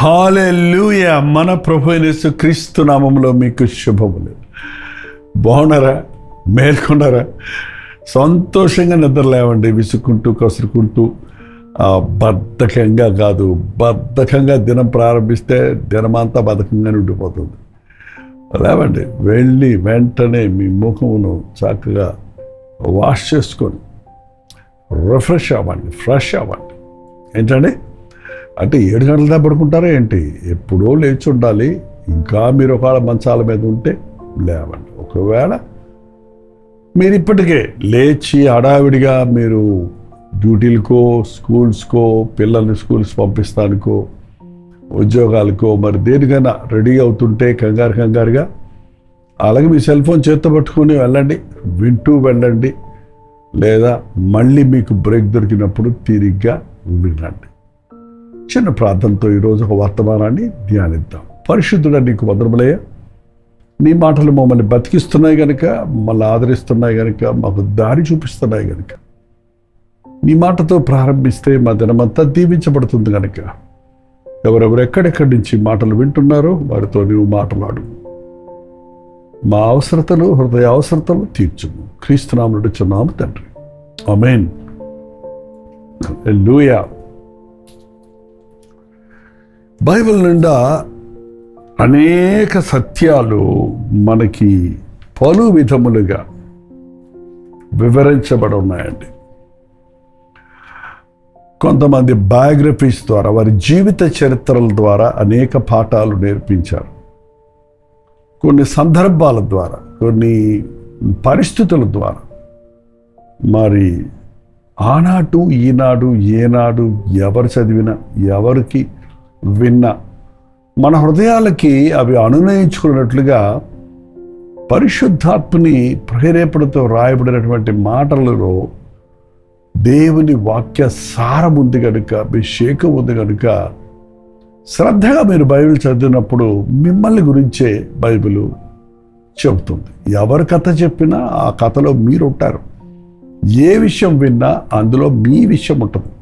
హల్లెలూయా. మన ప్రభు అయిన యేసుక్రీస్తు నామములో మీకు శుభములు. బాగున్నారా? మేల్కొన్నారా? సంతోషంగా నిద్రలేవండి. విసుక్కుంటూ కసురుకుంటూ బద్ధకంగా కాదు, బద్ధకంగా దినం ప్రారంభిస్తే దినమంతా బద్ధకంగానే ఉండిపోతుంది. లేవండి, వెళ్ళి వెంటనే మీ ముఖమును చక్కగా వాష్ చేసుకొని రిఫ్రెష్ అవ్వండి, ఫ్రెష్ అవ్వండి. ఏంటండి అంటే 7 గంటల దాకా పడుకుంటారా ఏంటి? ఎప్పుడో లేచి ఉండాలి. ఇంకా మీరు ఒకవేళ మంచాల మీద ఉంటే లేవండి. ఒకవేళ మీరు ఇప్పటికే లేచి హడావిడిగా మీరు డ్యూటీలకో, స్కూల్స్కో, పిల్లల్ని స్కూల్స్ పంపిస్తానికో, ఉద్యోగాలకో, మరి దేనికైనా రెడీ అవుతుంటే కంగారుగా అలాగే మీ సెల్ ఫోన్ చేత్తో పట్టుకొని వెళ్ళండి, వింటూ వెళ్ళండి. లేదా మళ్ళీ మీకు బ్రేక్ దొరికినప్పుడు తిరిగ్గా వినండి. చిన్న ప్రార్థనతో ఈరోజు ఒక వర్తమానాన్ని ధ్యానిద్దాం. పరిశుద్ధుడా, నీకు వందనములయ్యా. నీ మాటలు మమ్మల్ని బతికిస్తున్నాయి కనుక, మమ్మల్ని ఆదరిస్తున్నాయి కనుక, మాకు దారి చూపిస్తున్నాయి కనుక, నీ మాటతో ప్రారంభిస్తే మా దినమంతా దీవించబడుతుంది కనుక, ఎవరెవరు ఎక్కడెక్కడి నుంచి మాటలు వింటున్నారో వారితో నీవు మాట్లాడు. మా అవసరతలు, హృదయ అవసరతలు తీర్చుము. క్రీస్తు నామమున అడుగుచున్నాము తండ్రి, ఆమేన్. హల్లెలూయా. బైబిల్ నిండా అనేక సత్యాలు మనకి పలు విధములుగా వివరించబడి ఉన్నాయండి. కొంతమంది బయోగ్రఫీస్ ద్వారా, వారి జీవిత చరిత్రల ద్వారా అనేక పాఠాలు నేర్పించారు. కొన్ని సందర్భాల ద్వారా, కొన్ని పరిస్థితుల ద్వారా, మరి ఆనాడు ఈనాడు ఏనాడు ఎవరు చదివినా, ఎవరికి విన్నా మన హృదయాలకి అవి అనునయించుకున్నట్లుగా పరిశుద్ధాత్మని ప్రేరేపణతో రాయబడినటువంటి మాటలలో దేవుని వాక్య సారం ఉంది కనుక, అభిషేకం ఉంది కనుక, శ్రద్ధగా మీరు బైబిల్ చదివినప్పుడు మిమ్మల్ని గురించే బైబిల్ చెబుతుంది. ఎవరి కథ చెప్పినా ఆ కథలో మీరు ఉంటారు. ఏ విషయం విన్నా అందులో మీ విషయం ఉంటుంది.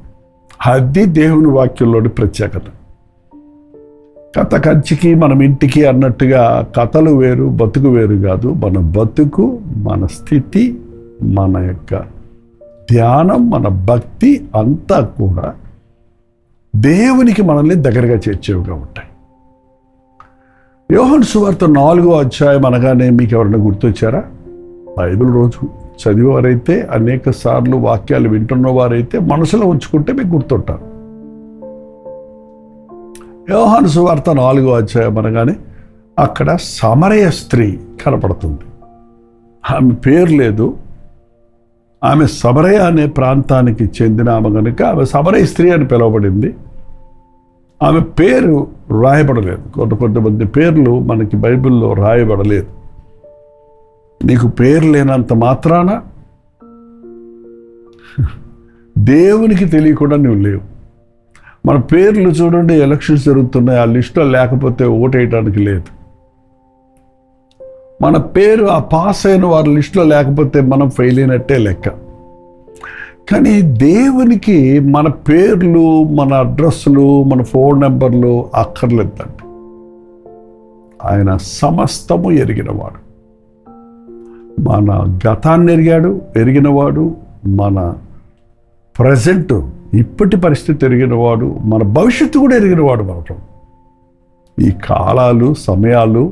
అది దేవుని వాక్యంలోని ప్రత్యేకత. కథ కంచికి మనం ఇంటికి అన్నట్టుగా కథలు వేరు, బతుకు వేరు కాదు. మన బతుకు, మన స్థితి, మన యొక్క ధ్యానం, మన భక్తి అంతా కూడా దేవునికి మనల్ని దగ్గరగా చేర్చేవిగా ఉంటాయి. యోహాను సువార్త 4వ అధ్యాయం అనగానే మీకు ఎవరైనా గుర్తొచ్చారా? బైబిల్ రోజు చదివేవారైతే, అనేక సార్లు వాక్యాలు వింటున్న వారైతే మనసులో ఉంచుకుంటే మీకు గుర్తుంటారు. యోహాను సువార్త 4వ అధ్యాయం అనగానే అక్కడ సమరయ స్త్రీ కనపడుతుంది. ఆమె పేరు లేదు, ఆమె సమరయ అనే ప్రాంతానికి చెందిన ఆమె కనుక ఆమె సమరయ స్త్రీ అని పిలువబడింది. ఆమె పేరు రాయబడలేదు. కొంతమంది పేర్లు మనకి బైబిల్లో రాయబడలేదు. నీకు పేరు లేనంత మాత్రాన దేవునికి తెలియకుండా నువ్వు లేవు. మన పేర్లు చూడండి, ఎలక్షన్స్ జరుగుతున్నాయి, ఆ లిస్టులో లేకపోతే ఓటేయడానికి లేదు. మన పేరు ఆ పాస్ అయిన వారి లిస్టులో లేకపోతే మనం ఫెయిల్ అయినట్టే లెక్క. కానీ దేవునికి మన పేర్లు, మన అడ్రస్లు, మన ఫోన్ నెంబర్లు అక్కర్లేదండి. ఆయన సమస్తము ఎరిగినవాడు. మన గతాన్ని ఎరిగినవాడు, మన ప్రజెంట్ ఇప్పటి పరిస్థితి ఎరిగినవాడు, మన భవిష్యత్తు కూడా ఎరిగినవాడు. మనం ఈ కాలాలు, సమయాలు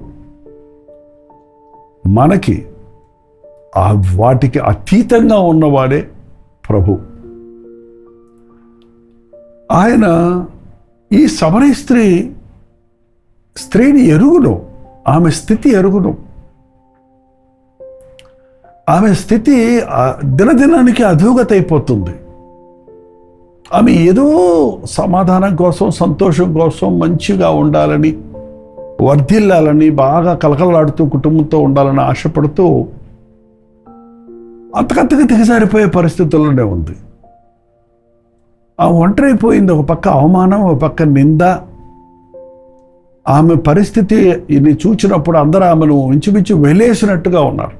మనకి వాటికి అతీతంగా ఉన్నవాడే ప్రభు. ఆయన ఈ సమరయ స్త్రీని ఎరుగును, ఆమె స్థితి ఎరుగును. ఆమె స్థితి దినదినానికి అధోగతి అయిపోతుంది. ఆమె ఏదో సమాధానం కోసం, సంతోషం కోసం, మంచిగా ఉండాలని, వర్ధిల్లాలని, బాగా కలకలాడుతూ కుటుంబంతో ఉండాలని ఆశపడుతూ అంతకంతగా దిగజారిపోయే పరిస్థితుల్లోనే ఉంది. ఆ ఒంటరైపోయింది. ఒక పక్క అవమానం, ఒక పక్క నింద. ఆమె పరిస్థితి ఇది చూచినప్పుడు అందరూ ఆమెను ఇంచుమించు వెలేసినట్టుగా ఉన్నారు.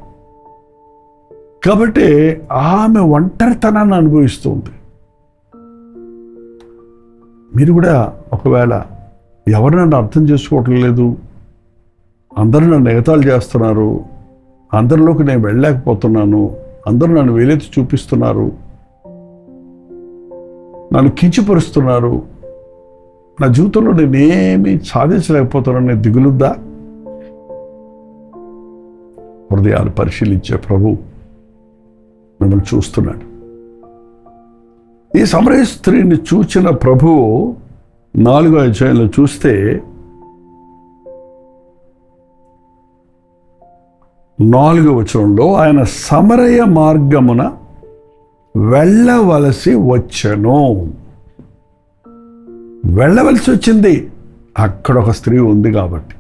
కాబట్టి ఆమె ఒంటరితనాన్ని అనుభవిస్తుంది. మీరు కూడా ఒకవేళ ఎవరు నన్ను అర్థం చేసుకోవటం లేదు, అందరూ నన్ను ఎగతాళి చేస్తున్నారు, అందరిలోకి నేను వెళ్ళలేకపోతున్నాను, అందరూ నన్ను వేలెత్తి చూపిస్తున్నారు, నన్ను కించపరుస్తున్నారు, నా జీవితంలో నేనేమీ సాధించలేకపోతున్నానని దిగులుద్దా? హృదయాలు పరిశీలించే ప్రభు మిమ్మల్ని చూస్తున్నాడు. ఈ సమరయ స్త్రీని చూచిన ప్రభువు 4వ అధ్యాయంలో చూస్తే 4వ వచనంలో ఆయన సమరయ మార్గమున వెళ్ళవలసి వచ్చెను. వెళ్ళవలసి వచ్చింది. అక్కడ ఒక స్త్రీ ఉంది కాబట్టి.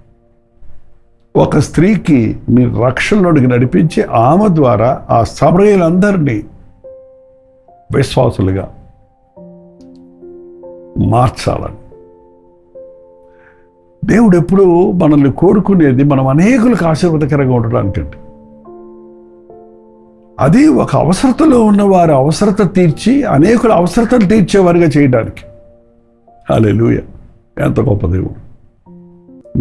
ఒక స్త్రీకి మీ రక్షణలోకి నడిపించి ఆమె ద్వారా ఆ సమరయులందరినీ విశ్వాసులుగా మార్చాలని దేవుడు ఎప్పుడు మనల్ని కోరుకునేది మనం అనేకులకు ఆశీర్వాదకరంగా ఉండడానికండి. అది ఒక అవసరతలో ఉన్న వారి అవసరత తీర్చి అనేకుల అవసరతలు తీర్చేవారిగా చేయడానికి. హల్లెలూయా! ఎంత గొప్ప దేవుడు.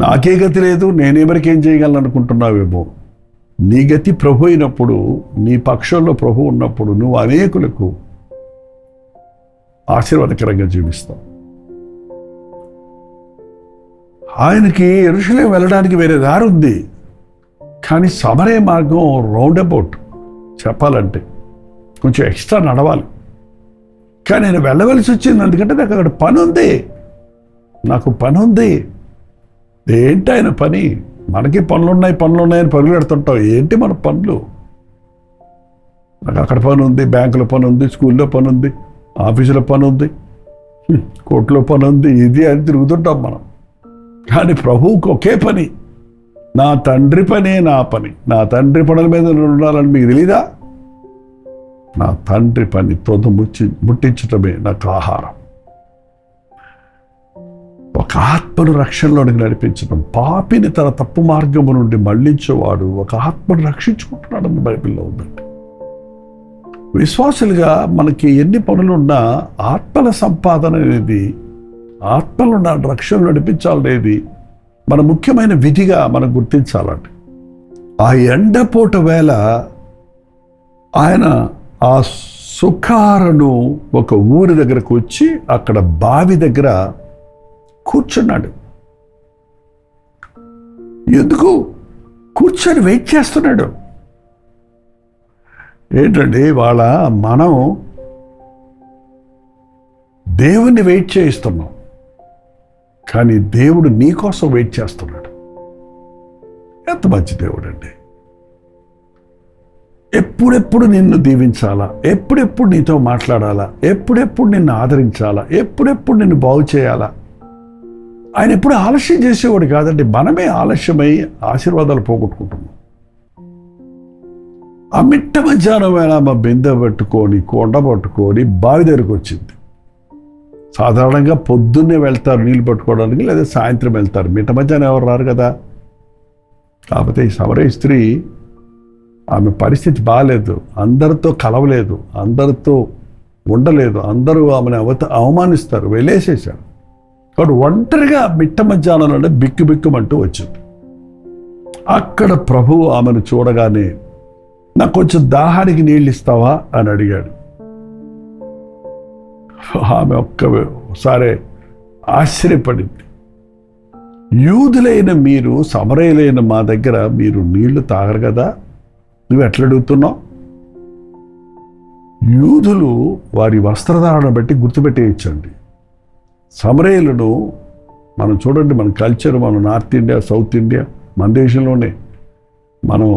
నాకే గతి లేదు, నేనెవరికేం చేయగలను అనుకుంటున్నావేమో. నీ గతి ప్రభు అయినప్పుడు, నీ పక్షంలో ప్రభు ఉన్నప్పుడు నువ్వు అనేకులకు ఆశీర్వాదకరంగా జీవిస్తావు. ఆయనకి యెరూషలేము వెళ్ళడానికి వేరే దారి ఉంది, కానీ సమరయ మార్గం రౌండ్ అబౌట్ చెప్పాలంటే కొంచెం ఎక్స్ట్రా నడవాలి. కానీ నేను వెళ్ళవలసి వచ్చింది ఎందుకంటే నాకు అక్కడ పని ఉంది, నాకు పని ఉంది. ఏంటి ఆయన పని? మనకి పనులున్నాయని పనులు పెడుతుంటావు. ఏంటి మన పనులు? నాకు అక్కడ పని ఉంది, బ్యాంకులో పని ఉంది, స్కూల్లో పని ఉంది, ఆఫీసులో పని ఉంది, కోర్టులో పని ఉంది, ఇది అని తిరుగుతుంటాం మనం. కానీ ప్రభువుకు ఒకే పని, నా తండ్రి పనే నా పని. నా తండ్రి పనుల మీద ఉండాలని మీకు తెలీదా? నా తండ్రి పని ముట్టించటమే నాకు ఆహారం. ఒక ఆత్మను రక్షణలోనికి నడిపించడం, పాపిని తన తప్పు మార్గము నుండి మళ్లించేవాడు ఒక ఆత్మను రక్షించుకుంటున్నాడని బైబిల్లో ఉందండి. విశ్వాసులుగా మనకి ఎన్ని పనులున్నా ఆత్మల సంపాదన అనేది, ఆత్మలను రక్షణ నడిపించాలనేది మన ముఖ్యమైన విధిగా మనం గుర్తించాలండి. ఆ ఎండపూట వేళ ఆయన ఆ సుఖారను ఒక ఊరి దగ్గరకు వచ్చి అక్కడ బావి దగ్గర కూర్చున్నాడు. ఎందుకు కూర్చొని వెయిట్ చేస్తున్నాడు? ఏంటండి మనం దేవుణ్ణి వెయిట్ చేయిస్తున్నాం, కానీ దేవుడు నీ కోసం వెయిట్ చేస్తున్నాడు. ఎంత మంచి దేవుడు అండి. ఎప్పుడెప్పుడు నిన్ను దీవించాలా, ఎప్పుడెప్పుడు నీతో మాట్లాడాలా, ఎప్పుడెప్పుడు నిన్ను ఆదరించాలా, ఎప్పుడెప్పుడు నిన్ను బాగు చేయాలా. ఆయన ఎప్పుడు ఆలస్యం చేసేవాడు కాదండి. మనమే ఆలస్యమై ఆశీర్వాదాలు పోగొట్టుకుంటున్నాం. ఆ మిట్ట మధ్యాహ్నం వేళ మా బిందె పట్టుకొని కొండ పట్టుకొని బావి దగ్గరకు వచ్చింది. సాధారణంగా పొద్దున్నే వెళ్తారు నీళ్ళు పట్టుకోవడానికి, లేదా సాయంత్రం వెళ్తారు. మిట్ట మధ్యాహ్నం ఎవరు రారు కదా. కాకపోతే ఈ సమరయ స్త్రీ, ఆమె పరిస్థితి బాగాలేదు, అందరితో కలవలేదు, అందరితో ఉండలేదు, అందరూ ఆమెను అవమానిస్తారు, వెళ్ళేసేసారు. కాబట్టి ఒంటరిగా మిట్ట మధ్యాహ్నంలోనే బిక్కుబిక్కుమంటూ వచ్చింది. అక్కడ ప్రభువు ఆమెను చూడగానే, నాకు కొంచెం దాహానికి నీళ్ళు ఇస్తావా అని అడిగాడు. ఆమె ఒక్కసారి ఆశ్చర్యపడింది. యూదులైన మీరు, సమరయులైన మా దగ్గర మీరు నీళ్లు తాగరు కదా, నువ్వు ఎట్లా అడుగుతున్నావు? యూదులు వారి వస్త్రధారణ బట్టి గుర్తుపెట్టేయచ్చండి. సమరయులను మనం చూడండి, మన కల్చర్, మన నార్త్ ఇండియా, సౌత్ ఇండియా, మన దేశంలోనే మనం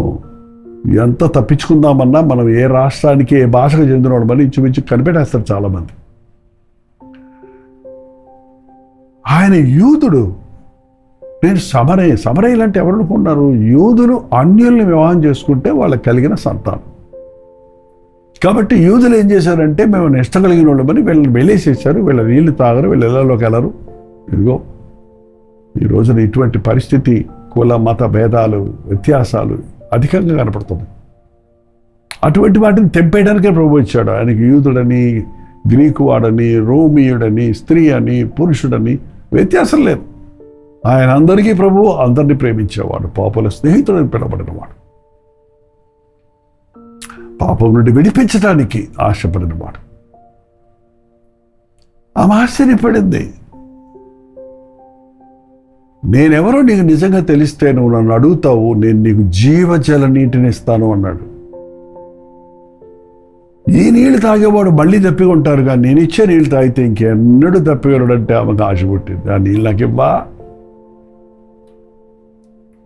ఎంత తప్పించుకుందామన్నా మనం ఏ రాష్ట్రానికి ఏ భాషకు చెందినవాడు మని ఇంచుమించు కనిపెట్టేస్తారు చాలామంది. ఆయన యూదుడు, నేను సమరయులు అంటే ఎవరు అనుకున్నారు? యూదులు అన్యుల్ని వివాహం చేసుకుంటే వాళ్ళకి కలిగిన సంతానం. కాబట్టి యూదులు ఏం చేశారంటే, మేము నిష్ట కలిగిన వాళ్ళమని వీళ్ళని వెళ్ళేసేసారు. వీళ్ళ నీళ్లు తాగరు, వీళ్ళ ఇళ్లలోకి వెళ్ళరు. ఇదిగో ఈ రోజున ఇటువంటి పరిస్థితి, కుల మత భేదాలు, వ్యత్యాసాలు అధికంగా కనపడుతుంది. అటువంటి వాటిని తెంపేయడానికే ప్రభు వచ్చాడు. ఆయనకి యూదుడని, గ్రీకు వాడని, రోమియుడని, స్త్రీ అని, పురుషుడని వ్యత్యాసం లేదు. ఆయన అందరికీ ప్రభువు, అందరినీ ప్రేమించేవాడు, పాపుల స్నేహితుడని పిలవబడినవాడు, పాపం నుండి విడిపించడానికి ఆశపడినవాడు. ఆమె ఆశ్చర్యపడింది. నేనెవరో నీకు నిజంగా తెలిస్తే నువ్వు నన్ను అడుగుతావు, నేను నీకు జీవజల నీటిని ఇస్తాను అన్నాడు. ఈ నీళ్లు తాగేవాడు మళ్ళీ తప్పికొంటారు, కానీ నేను ఇచ్చే నీళ్ళు తాగితే ఇంకెన్నడూ తప్పికొనడంటే ఆమెకు ఆశ పుట్టింది. ఆ నీళ్ళు నాకు ఇవ్వా?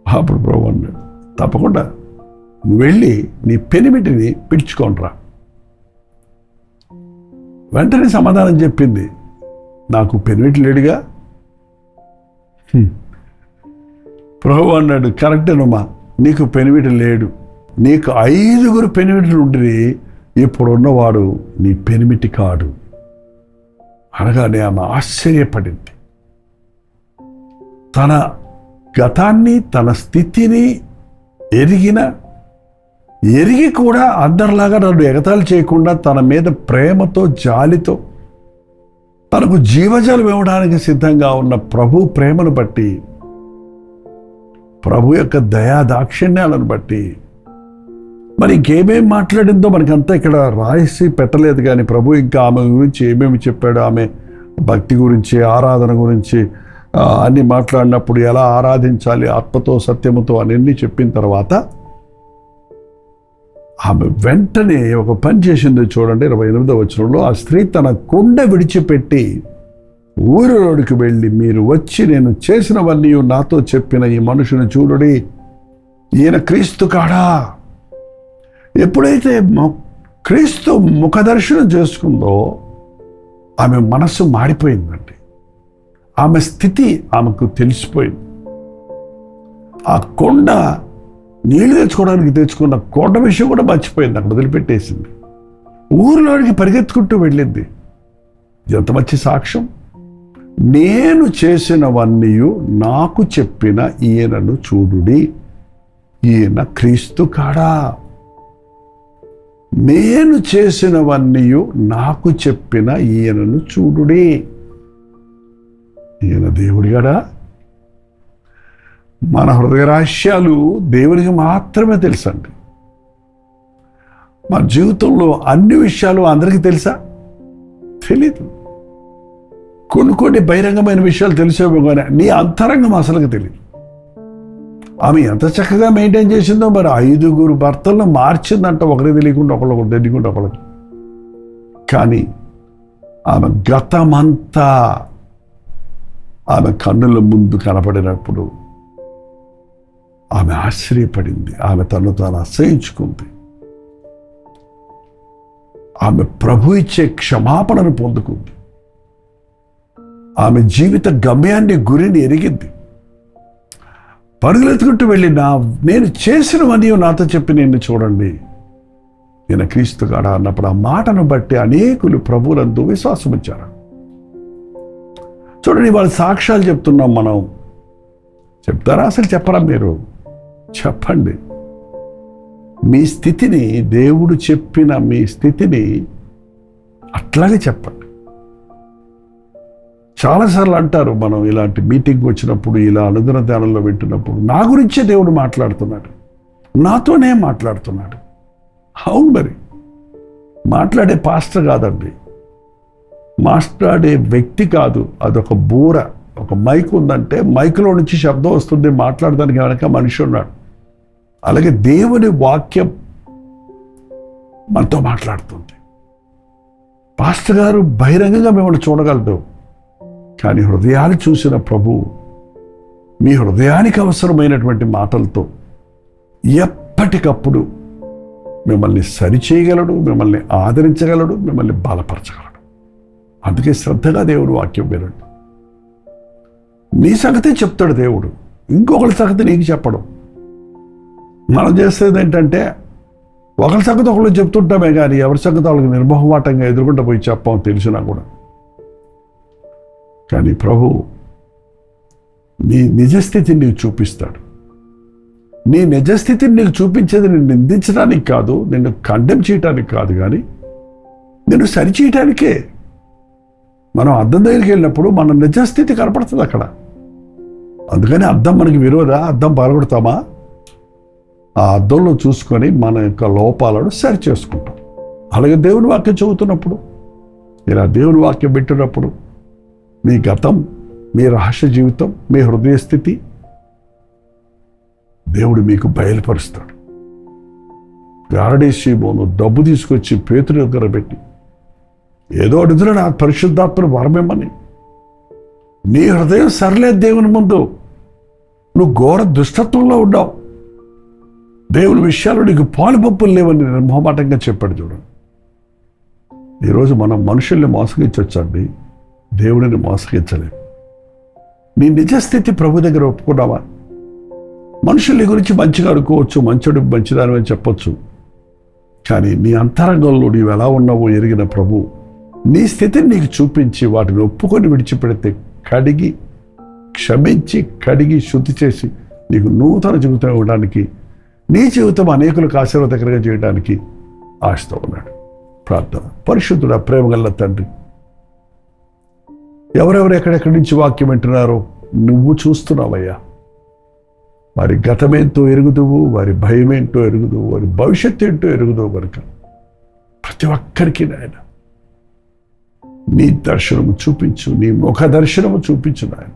అప్పుడు ప్రభు అన్నాడు, తప్పకుండా నువ్వు వెళ్ళి నీ పెనిమిటిని పిలుచుకోనరా. వెంటనే సమాధానం చెప్పింది, నాకు పెనిమిటి లేడుగా. ప్రభు అన్నాడు, కరెక్టేనమ్మా, నీకు పెనిమిటి లేడు, నీకు 5 పెనిమిటిలు ఉండి ఇప్పుడున్నవాడు నీ పెనిమిటి కాడు అనగానే ఆమె ఆశ్చర్యపడింది. తన గతాన్ని, తన స్థితిని ఎరిగి కూడా అందరిలాగా నన్ను ఎగతాళి చేయకుండా తన మీద ప్రేమతో, జాలితో తనకు జీవజలం ఇవ్వడానికి సిద్ధంగా ఉన్న ప్రభు ప్రేమను బట్టి, ప్రభు యొక్క దయా దాక్షిణ్యాలను బట్టి, మరి ఇంకేమేం మాట్లాడిందో మనకంతా ఇక్కడ రాసి పెట్టలేదు, కానీ ప్రభు ఇంకా ఆమె గురించి ఏమేమి చెప్పాడు, ఆమె భక్తి గురించి, ఆరాధన గురించి అన్ని మాట్లాడినప్పుడు ఎలా ఆరాధించాలి ఆత్మతో సత్యముతో అన్నీ చెప్పిన తర్వాత ఆమె వెంటనే ఒక పని చేసింది. చూడండి 28వ వచనంలో, ఆ స్త్రీ తన కుండ విడిచిపెట్టి ఊరిలోనికి వెళ్ళి, మీరు వచ్చి నేను చేసినవన్నీ నాతో చెప్పిన ఈ మనుషుని చూడుడి, ఈయన క్రీస్తు కాడా. ఎప్పుడైతే క్రీస్తు ముఖదర్శనం చేసుకుందో ఆమె మనస్సు మాడిపోయిందండి. ఆమె స్థితి ఆమెకు తెలిసిపోయింది. ఆ కొండ నీళ్లు తెచ్చుకోవడానికి తెచ్చుకున్న కొండ విషయం కూడా మర్చిపోయింది, అక్కడ వదిలిపెట్టేసింది. ఊరిలోనికి పరిగెత్తుకుంటూ వెళ్ళింది. ఎంత మంచి సాక్ష్యం! నేను చేసినవన్నీ నాకు చెప్పిన ఈయనను చూడుడి, ఈయన క్రీస్తు కాడా. నేను చేసినవన్నీ నాకు చెప్పిన ఈయనను చూడుడి. ఈయన దేవుడి గడా. మన హృదయ రహస్యాలు దేవునికి మాత్రమే తెలుసండి. మన జీవితంలో అన్ని విషయాలు అందరికీ తెలుసా? తెలీదు. కొన్ని బహిరంగమైన విషయాలు తెలిసేమో కానీ నీ అంతరంగం అసలుగా తెలియదు. ఆమె ఎంత చక్కగా మెయింటైన్ చేసిందో. మరి 5 భర్తలను మార్చిందంట, ఒకరికి తెలియకుండా ఒకళ్ళొకరు తెలియకుండా ఒకళ్ళకి. కానీ ఆమె గతమంతా ఆమె కన్నుల ముందు కనపడినప్పుడు ఆమె ఆశ్చర్యపడింది. ఆమె తను తాను అసహించుకుంది. ఆమె ప్రభు ఇచ్చే క్షమాపణను పొందుకుంది. ఆమె జీవిత గమ్యాన్ని, గురిని ఎరిగింది. పరుగులెత్తుకుంటూ వెళ్ళి, నేను చేసినవన్నీ నాతో చెప్పి నిన్ను చూడండి, ఈయన క్రీస్తు కాడా అన్నప్పుడు ఆ మాటను బట్టి అనేకులు ప్రభువులందు విశ్వాసం ఉంచారు. చూడండి, వాళ్ళ సాక్ష్యాలు చెప్తున్నాం మనం. చెప్తారా? అసలు చెప్పరా? మీరు చెప్పండి. మీ స్థితిని, దేవుడు చెప్పిన మీ స్థితిని అట్లాగే చెప్పండి. చాలాసార్లు అంటారు, మనం ఇలాంటి మీటింగ్ వచ్చినప్పుడు, ఇలా అనుదిన ధ్యానంలో వింటున్నప్పుడు, నా గురించే దేవుడు మాట్లాడుతున్నాడు, నాతోనే మాట్లాడుతున్నాడు. అవును, మరి మాట్లాడే పాస్టర్ కాదండి, మాట్లాడే వ్యక్తి కాదు. అదొక బూర, ఒక మైక్ ఉందంటే మైక్లో నుంచి శబ్దం వస్తుంది, మాట్లాడడానికి వెనక మనిషి ఉన్నాడు. అలాగే దేవుని వాక్యం మనతో మాట్లాడుతుంది. పాస్టర్ గారు బహిరంగంగా మిమ్మల్ని చూడగలదు, కానీ హృదయాలు చూసిన ప్రభు మీ హృదయానికి అవసరమైనటువంటి మాటలతో ఎప్పటికప్పుడు మిమ్మల్ని సరిచేయగలడు, మిమ్మల్ని ఆదరించగలడు, మిమ్మల్ని బలపరచగలడు. అందుకే శ్రద్ధగా దేవుడు వాక్యం వినండి. నీ సంగతే చెప్తాడు దేవుడు, ఇంకొకరి సంగతి నీకు చెప్పడం. మనం చేసేది ఏంటంటే, ఒకరి సంగతి ఒకళ్ళు చెప్తుంటామే కానీ ఎవరి సంగతి వాళ్ళకి నిర్మోహమాటంగా ఎదుర్కొంటూ పోయి చెప్పాం తెలిసినా కూడా. కానీ ప్రభు నీ నిజస్థితిని నీకు చూపిస్తాడు. నీ నిజస్థితిని నీకు చూపించేది నిన్ను నిందించడానికి కాదు, నిన్ను కండెమ్ చేయడానికి కాదు, కానీ నిన్ను సరిచేయటానికే. మనం అద్దం దగ్గరికి వెళ్ళినప్పుడు మన నిజస్థితి కనపడుతుంది. అక్కడ అందుకని అద్దం మనకి విరోధా? అద్దం పగలగొడతామా? ఆ అద్దంలో చూసుకొని మన యొక్క లోపాలను సరి చేసుకుంటాం. అలాగే దేవుని వాక్యం చదువుతున్నప్పుడు, ఇలా దేవుని వాక్యం పెట్టినప్పుడు మీ గతం, మీ రహస్య జీవితం, మీ హృదయ స్థితి దేవుడు మీకు బయలుపరుస్తాడు. గారడీ సీమోను డబ్బు తీసుకొచ్చి పేతురు దగ్గర పెట్టి, ఏదో అడుగుతున్నా నా పరిశుద్ధాత్మను వరమేమని. నీ హృదయం సరలేదు దేవుని ముందు, నువ్వు ఘోర దుష్టత్వంలో ఉన్నావు, దేవుని విషయాలు నీకు పాలుపప్పులు లేవని నిర్మోహమాటంగా చెప్పాడు. చూడండి, ఈరోజు మనం మనుషుల్ని మోసగించవచ్చండి, దేవుడిని మోసగించలేము. నీ నిజస్థితి ప్రభు దగ్గర ఒప్పుకున్నావా? మనుషుల గురించి మంచిగా అనుకోవచ్చు, మంచోడు మంచిదాని అని చెప్పొచ్చు, కానీ నీ అంతరంగంలో నీవు ఎలా ఉన్నావో ఎరిగిన ప్రభు నీ స్థితిని నీకు చూపించి వాటిని ఒప్పుకొని విడిచిపెడితే కడిగి క్షమించి కడిగి శుద్ధి చేసి నీకు నూతన జీవితం ఇవ్వడానికి, నీ జీవితం అనేకులకు ఆశీర్వాదకరంగా చేయడానికి ఆశతో ఉన్నాడు. ప్రార్థన. పరిశుద్ధుడా, ప్రేమగల్ల తండ్రి, ఎవరెవరు ఎక్కడెక్కడి నుంచి వాక్యం వింటున్నారో నువ్వు చూస్తున్నావయ్యా. వారి గతమేంటో ఎరుగుదువు, వారి భయమేంటో ఎరుగుదువు, వారి భవిష్యత్తు ఏంటో ఎరుగుదువు కనుక ప్రతి ఒక్కరికి నాయన నీ దర్శనము చూపించు, నీ ముఖ దర్శనము చూపించు నాయన.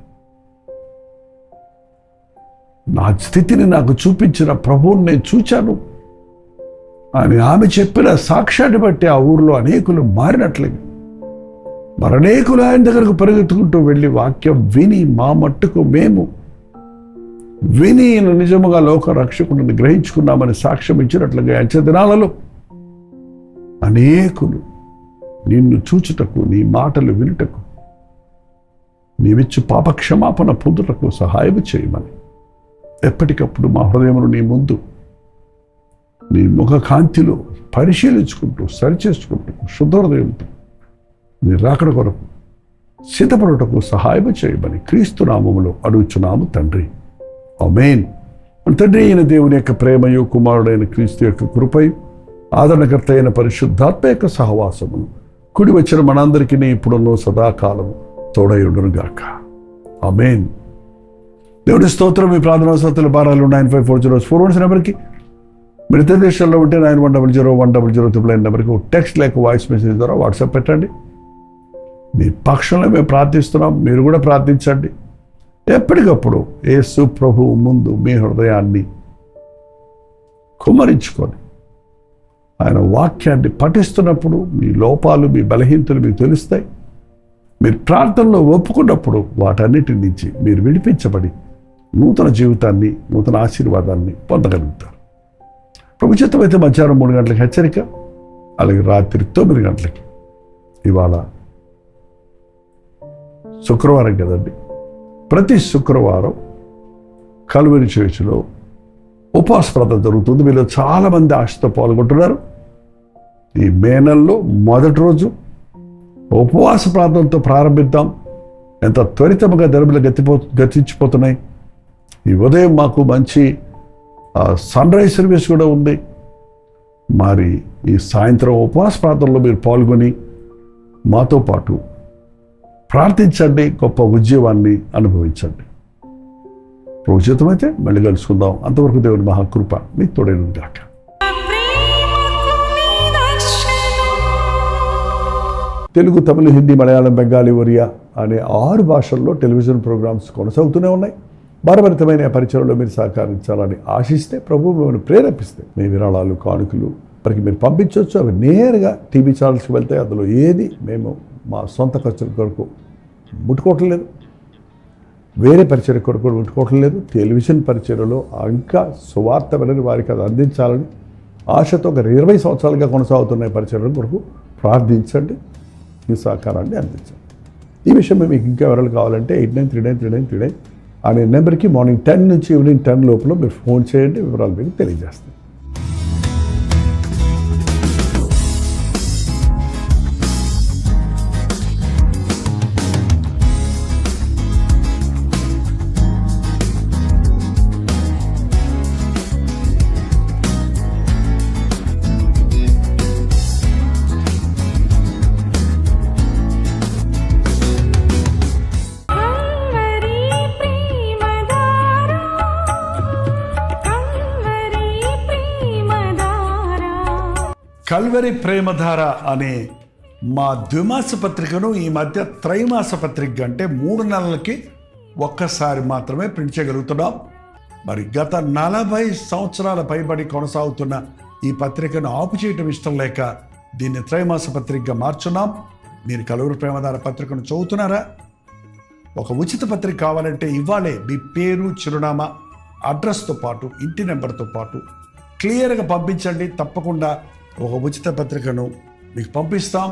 నా స్థితిని నాకు చూపించిన ప్రభువుని నేను చూచాను అని ఆమె చెప్పిన సాక్ష్యాన్ని బట్టి ఆ ఊరిలో అనేకులు మారినట్లుగా మరనేకులు ఆయన దగ్గరకు పరిగెత్తుకుంటూ వెళ్ళి వాక్యం విని మా మట్టుకు మేము విని నిజముగా లోక రక్షకుడిని గ్రహించుకున్నామని సాక్ష్యం ఇచ్చినట్లుగా అంచె దినాలలో అనేకులు నిన్ను చూచుటకు, నీ మాటలు వినుటకు, నీవిచ్చు పాపక్షమాపణ పొందుటకు సహాయం చేయమని ఎప్పటికప్పుడు మా హృదయమును నీ ముందు నీ ముఖ కాంతిలో పరిశీలించుకుంటూ సరిచేసుకుంటూ శుద్ధ హృదయంతో నీ రాకడ కొరకు సిద్ధపడుటకు సహాయం చేయమని క్రీస్తు నామములో అడుగుచున్నాము తండ్రి. ఆమేన్. తండ్రి అయిన దేవుని యొక్క ప్రేమయు, కుమారుడైన క్రీస్తు యొక్క కృపయు, ఆదరణకర్త అయిన పరిశుద్ధాత్మ యొక్క సహవాసమును కుడి వచ్చిన మనందరికీ ఇప్పుడున్న సదాకాలము తోడయుండును గాక. ఆమేన్. దేవుడి స్తోత్రం. మీ ప్రార్థనా సతుల భారాలు 954041 నెంబర్కి, మీరు ఇతర దేశాల్లో ఉంటే 91001010 నెంబర్కి టెక్స్ట్ లేక వాయిస్ మెసేజ్ ద్వారా వాట్సాప్ పెట్టండి. మీ పక్షంలో మేము ప్రార్థిస్తున్నాం, మీరు కూడా ప్రార్థించండి. ఎప్పటికప్పుడు యేసు ప్రభువు ముందు మీ హృదయాన్ని కుమ్మరించుకొని ఆయన వాక్యాన్ని పఠిస్తున్నప్పుడు మీ లోపాలు, మీ బలహీనతలు మీకు తెలుస్తాయి. మీరు ప్రార్థనలో ఒప్పుకున్నప్పుడు వాటన్నిటి నుంచి మీరు విడిపించబడి నూతన జీవితాన్ని, నూతన ఆశీర్వాదాన్ని పొందగలుగుతారు. ప్రభుత్వమైతే మధ్యాహ్నం 3 గంటలకు హెచ్చరిక, అలాగే రాత్రి 9 గంటలకి. ఇవాళ శుక్రవారం కదండి. ప్రతి శుక్రవారం కల్వరి చర్చిలో ఉపవాస ప్రార్థన జరుగుతుంది. మీలో చాలామంది ఆశతో పాల్గొంటున్నారు. ఈ మే నెలలో మొదటి రోజు ఉపవాస ప్రార్థనతో ప్రారంభిద్దాం. ఎంత త్వరితముగా ధరములు గతించిపోతున్నాయి. ఈ ఉదయం మాకు మంచి సన్ రైజ్ సర్వీస్ కూడా ఉంది. మరి ఈ సాయంత్రం ఉపవాస ప్రార్థనలో మీరు పాల్గొని మాతో పాటు ప్రార్థించండి, గొప్ప ఉద్యోగాన్ని అనుభవించండి. ప్రభుత్వమైతే మళ్ళీ కలుసుకుందాం. అంతవరకు దేవుని మహాకృప మీకు తోడైనది గాక. తెలుగు, తమిళ, హిందీ, మలయాళం, బెంగాలీ, ఒరియా అనే 6 భాషల్లో టెలివిజన్ ప్రోగ్రామ్స్ కొనసాగుతూనే ఉన్నాయి. భారభరితమైన పరిచయంలో మీరు సహకరించాలని ఆశిస్తే, ప్రభు మిమ్మల్ని ప్రేరేపిస్తే మీ విరాళాలు, కానుకలు వారికి మీరు పంపించవచ్చు. అవి నేరుగా టీవీ ఛానల్స్కి వెళ్తాయి. అందులో ఏది మేము మా సొంత ఖర్చుల కొరకు ముట్టుకోవటం లేదు, వేరే పరిచయ కొరకు ముట్టుకోవటం లేదు. టెలివిజన్ పరిచయలో ఇంకా సువార్త వినని వారికి అది అందించాలని ఆశతో ఒక 20 సంవత్సరాలుగా కొనసాగుతున్న పరిచయం కొరకు ప్రార్థించండి, మీ సహకారాన్ని అందించండి. ఈ విషయం మీకు ఇంకా వివరాలు కావాలంటే 89393939 అనే నెంబర్కి మార్నింగ్ 10 నుంచి ఈవినింగ్ 10 లోపల మీరు ఫోన్ చేయండి. వివరాలు మీకు తెలియజేస్తాం. కల్వరి ప్రేమధార అనే మా ద్విమాస పత్రికను ఈ మధ్య త్రైమాస పత్రిక అంటే 3 నెలలకి ఒక్కసారి మాత్రమే ప్రింట్ చేయగలుగుతున్నాం. మరి గత 40 సంవత్సరాల పైబడి కొనసాగుతున్న ఈ పత్రికను ఆపు చేయటం ఇష్టం లేక దీన్ని త్రైమాస పత్రికగా మార్చున్నాం. మీరు కల్వరి ప్రేమధార పత్రికను చదువుతున్నారా? ఒక ఉచిత పత్రిక కావాలంటే ఇవ్వాలే మీ పేరు, చిరునామా, అడ్రస్తో పాటు ఇంటి నెంబర్తో పాటు క్లియర్గా పంపించండి. తప్పకుండా ఒక ఉచిత పత్రికను మీకు పంపిస్తాం.